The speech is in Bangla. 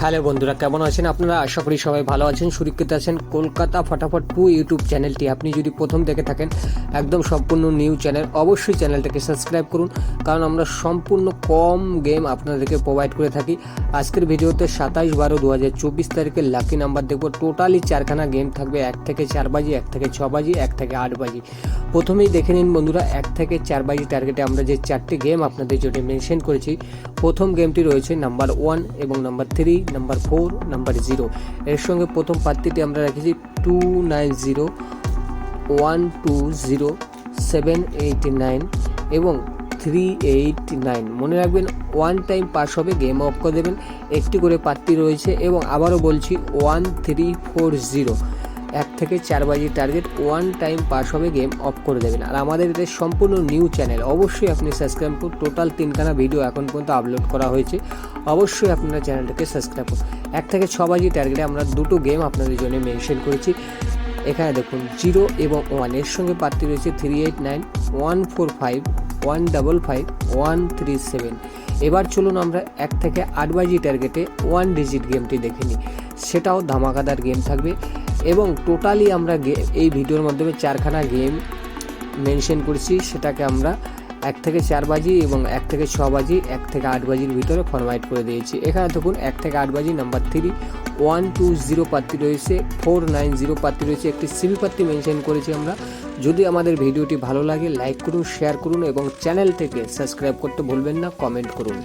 হ্যালো বন্ধুরা, কেমন আছেন আপনারা? আশা করি সবাই ভালো আছেন, সুরক্ষিত আছেন। কলকাতা ফটাফট 2 ইউটিউব চ্যানেলটি আপনি যদি প্রথম দেখে থাকেন, একদম সম্পূর্ণ নিউ চ্যানেল, অবশ্যই চ্যানেলটাকে সাবস্ক্রাইব করুন, কারণ আমরা সম্পূর্ণ কম গেম আপনাদেরকে প্রোভাইড করে থাকি। আজকের ভিডিওতে 27/12/2024 তারিখের লাকি নাম্বার দেখব। টোটালি 4খানা গেম থাকবে, 1 থেকে 4 বাজি, 1 থেকে 6 বাজি, 1 থেকে 8 বাজি। প্রথমেই দেখে নিন বন্ধুরা, 1 থেকে 4 বাজি টার্গেটে আমরা যে 4টি গেম আপনাদের জন্য মেনশন করেছি। প্রথম গেমটি রয়েছে নাম্বার 1 এবং নাম্বার 3, নাম্বার 4, নাম্বার 0। এর সঙ্গে প্রথম প্রার্থীটি আমরা রেখেছি 290120 789 এবং 389। মনে রাখবেন, 1 টাইম পাস হবে, গেম অফ করে দেবেন। একটি করে প্রার্থী রয়েছে এবং আবারও বলছি 1340, 1 থেকে 4 বাজি টার্গেট, 1 টাইম পাস হবে, গেম অফ করে দেবেন। আর আমাদের এটা সম্পূর্ণ নিউ চ্যানেল, অবশ্যই আপনি সাবস্ক্রাইব করুন। টোটাল 3খানা ভিডিও এখন পর্যন্ত আপলোড করা হয়েছে, অবশ্যই আপনারা চ্যানেলটাকে সাবস্ক্রাইব করুন। 1 থেকে 6 বাজি টার্গেটে আমরা দুটো গেম আপনাদের জন্য মেনশন করেছি। এখানে দেখুন 0 এবং 1, এর সঙ্গে প্রার্থী রয়েছে 389, 145, 155, 137। এবার চলুন আমরা 1 থেকে 8 বাজি টার্গেটে 1 ডিজিট গেমটি দেখে নিই, সেটাও ধামাকাদার গেম থাকবে। এবং টোটালি আমরা এই ভিডিওর মাধ্যমে 4খানা গেম মেনশন করেছি, সেটাকে আমরা 1 থেকে 4 বাজি এবং 1 থেকে 6 বাজি, 1 থেকে 8 বাজির ভিতরে ফরম্যাট করে দিয়েছি। এখানে দেখুন 1 থেকে 8 বাজি নাম্বার 3, 120 প্রার্থী রয়েছে, 490 প্রার্থী রয়েছে, একটি সিবি প্রার্থী মেনশন করেছি আমরা। যদি আমাদের ভিডিওটি ভালো লাগে লাইক করুন, শেয়ার করুন এবং চ্যানেলটিকে সাবস্ক্রাইব করতে ভুলবেন না, কমেন্ট করুন।